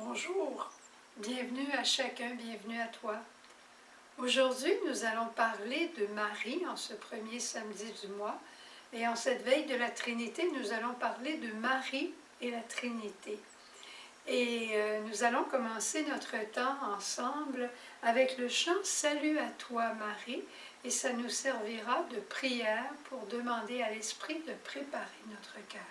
Bonjour, bienvenue à chacun, bienvenue à toi. Aujourd'hui, nous allons parler de Marie en ce premier samedi du mois. Et en cette veille de la Trinité, nous allons parler de Marie et la Trinité. Et nous allons commencer notre temps ensemble avec le chant « Salut à toi Marie » et ça nous servira de prière pour demander à l'Esprit de préparer notre cœur.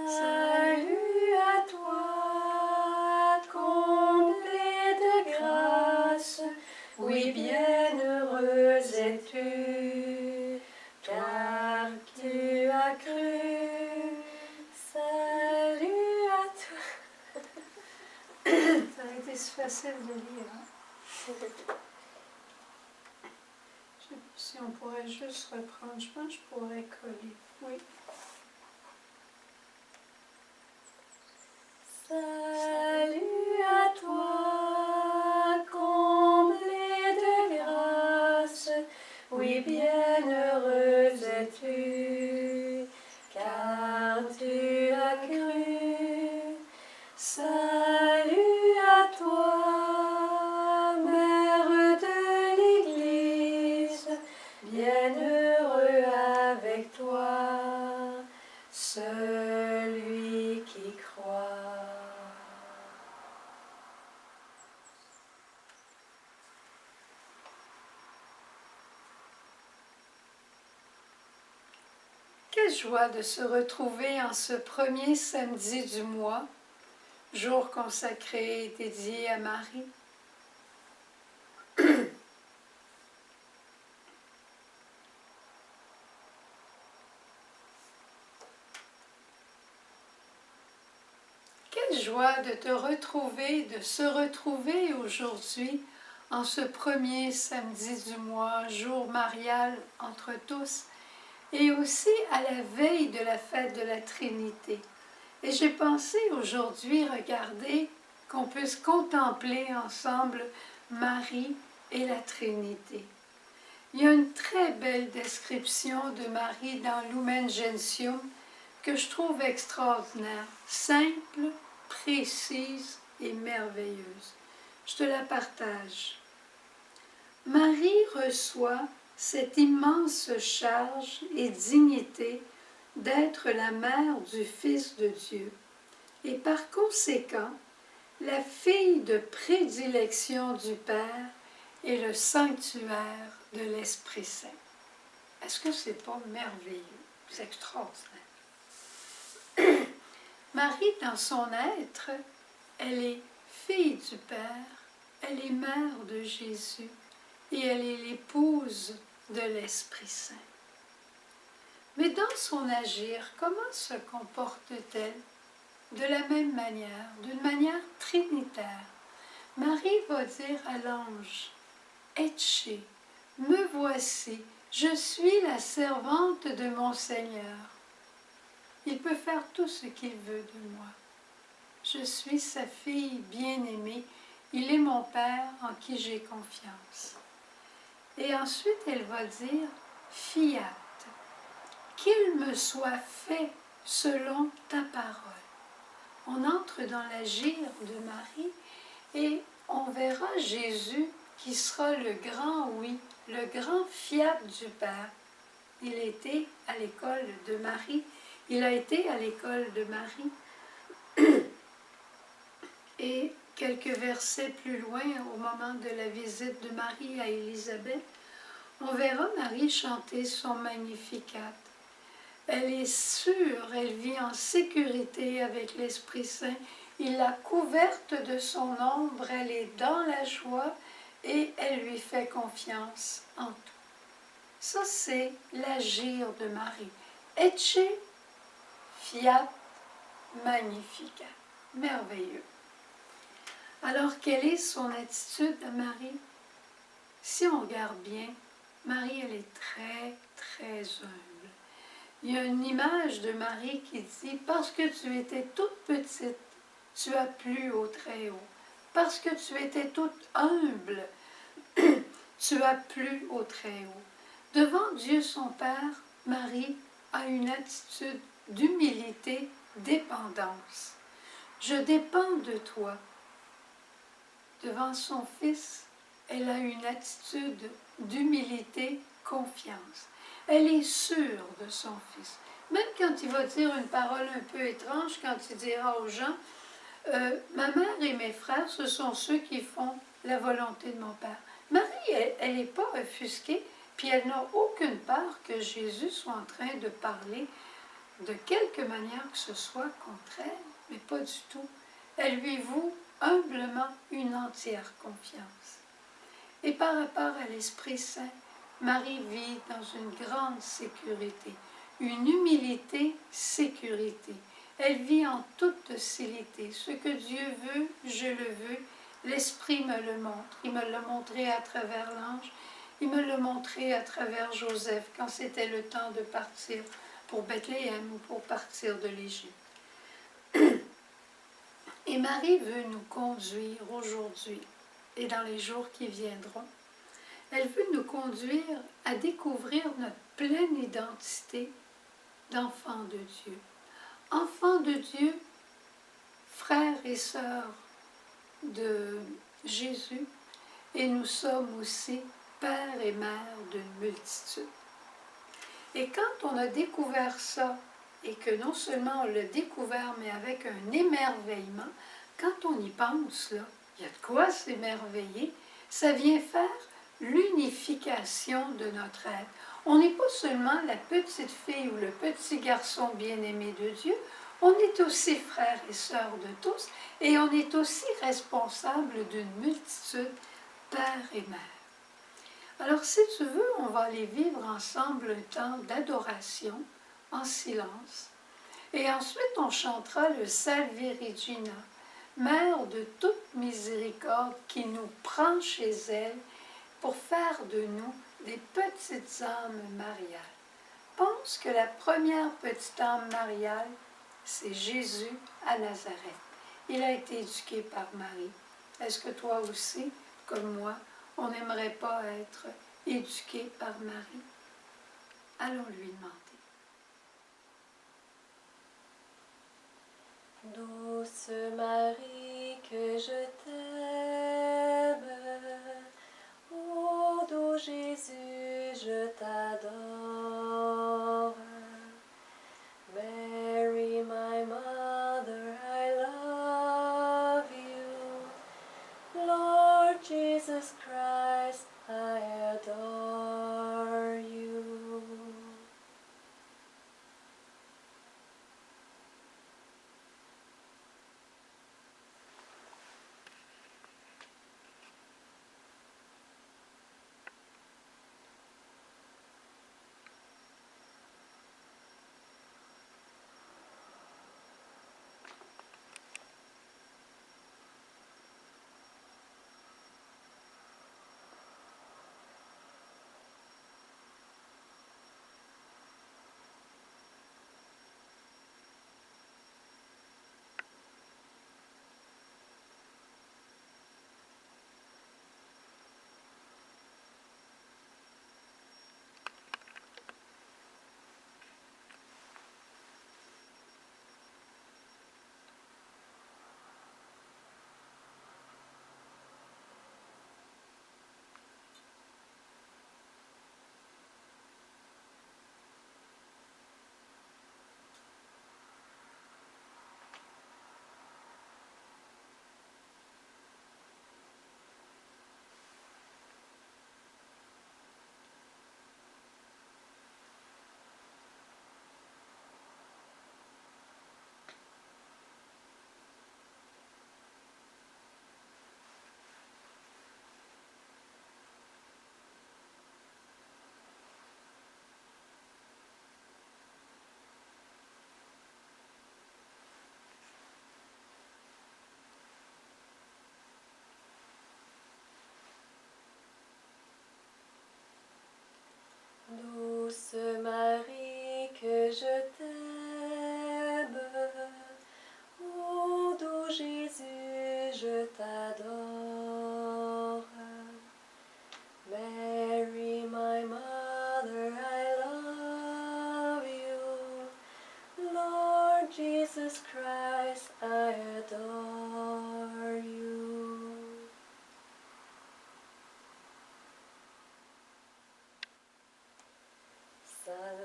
Salut à toi, comblé de grâce, oui, bienheureuse es-tu, car tu as cru. Salut à toi. Ça a été si facile de lire. Hein? Je sais pas si on pourrait juste reprendre. Je pense que je pourrais coller. Oui. Salut à toi, comblé de grâce, oui, bienheureuse es-tu, car tu as cru. Salut à toi, mère de l'Église, bienheureux avec toi, celui qui croit. Quelle joie de se retrouver en ce premier samedi du mois, jour consacré et dédié à Marie. Quelle joie de te retrouver, de se retrouver aujourd'hui en ce premier samedi du mois, jour marial entre tous, et aussi à la veille de la fête de la Trinité. Et j'ai pensé aujourd'hui regarder qu'on puisse contempler ensemble Marie et la Trinité. Il y a une très belle description de Marie dans Lumen Gentium que je trouve extraordinaire, simple, précise et merveilleuse. Je te la partage. Marie reçoit cette immense charge et dignité d'être la mère du Fils de Dieu et par conséquent la fille de prédilection du Père et le sanctuaire de l'Esprit Saint. Est-ce que c'est pas merveilleux? C'est extraordinaire. Marie, dans son être, elle est fille du Père, elle est mère de Jésus et elle est l'épouse de l'Esprit Saint. Mais dans son agir, comment se comporte-t-elle? De la même manière, d'une manière trinitaire. Marie va dire à l'ange, « Etche, me voici, je suis la servante de mon Seigneur. Il peut faire tout ce qu'il veut de moi. Je suis sa fille bien-aimée, il est mon Père en qui j'ai confiance. » Et ensuite, elle va dire, « Fiat, qu'il me soit fait selon ta parole. » On entre dans l'agir de Marie et on verra Jésus qui sera le grand oui, le grand fiat du Père. Il était à l'école de Marie, il a été à l'école de Marie. Et quelques versets plus loin, au moment de la visite de Marie à Élisabeth, on verra Marie chanter son Magnificat. Elle est sûre, elle vit en sécurité avec l'Esprit Saint. Il l'a couverte de son ombre, elle est dans la joie et elle lui fait confiance en tout. Ça, c'est l'agir de Marie. Ecce fiat magnifica. Merveilleux. Alors, quelle est son attitude à Marie? Si on regarde bien, Marie, elle est très, très humble. Il y a une image de Marie qui dit « Parce que tu étais toute petite, tu as plu au Très-Haut. Parce que tu étais toute humble, tu as plu au Très-Haut. » Devant Dieu son Père, Marie a une attitude d'humilité, dépendance. Je dépends de toi. Devant son Fils, elle a une attitude d'humilité, confiance. Elle est sûre de son Fils. Même quand il va dire une parole un peu étrange, quand il dira aux gens, ma mère et mes frères, ce sont ceux qui font la volonté de mon Père. Marie, elle n'est pas offusquée, puis elle n'a aucune peur que Jésus soit en train de parler de quelque manière que ce soit contre elle, mais pas du tout. Elle lui voue humblement une entière confiance. Et par rapport à l'Esprit Saint, Marie vit dans une grande sécurité, une humilité, sécurité. Elle vit en toute docilité. Ce que Dieu veut, je le veux. L'Esprit me le montre. Il me l'a montré à travers l'ange. Il me l'a montré à travers Joseph quand c'était le temps de partir pour Bethléem ou pour partir de l'Égypte. Et Marie veut nous conduire aujourd'hui et dans les jours qui viendront. Elle veut nous conduire à découvrir notre pleine identité d'enfant de Dieu. Enfants de Dieu, frères et sœurs de Jésus, et nous sommes aussi père et mère d'une multitude. Et quand on a découvert ça, et que non seulement on l'a découvert, mais avec un émerveillement, quand on y pense, là, il y a de quoi s'émerveiller, ça vient faire l'unification de notre être. On n'est pas seulement la petite fille ou le petit garçon bien-aimé de Dieu, on est aussi frères et sœurs de tous, et on est aussi responsable d'une multitude, père et mère. Alors, si tu veux, on va aller vivre ensemble un temps d'adoration, en silence, et ensuite on chantera le Salve Regina, Mère de toute miséricorde qui nous prend chez elle pour faire de nous des petites âmes mariales. Pense que la première petite âme mariale, c'est Jésus à Nazareth. Il a été éduqué par Marie. Est-ce que toi aussi, comme moi, on n'aimerait pas être éduqué par Marie? Allons lui demander. Douce Marie, que je t'aime, ô doux Jésus, je t'adore. Mary, my mother, I love you. Lord Jesus Christ, I adore you. Douce Marie, que je t'aime, ô doux Jésus, je t'adore. Mary, my mother, I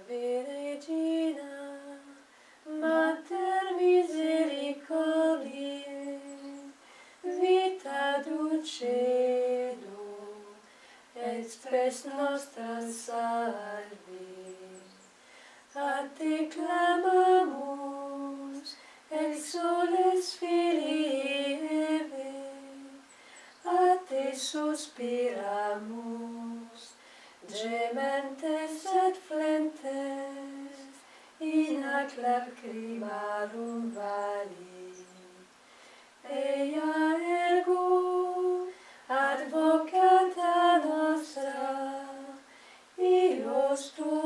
Regina, Mater misericordiae, vita dulcedo, et spes nostra salve. A te clamamus, exules filii Eve, a te suspiramus, gementes et flentes, in ac lacrimarum vali. Eia ergo, advocata nostra, illos tuos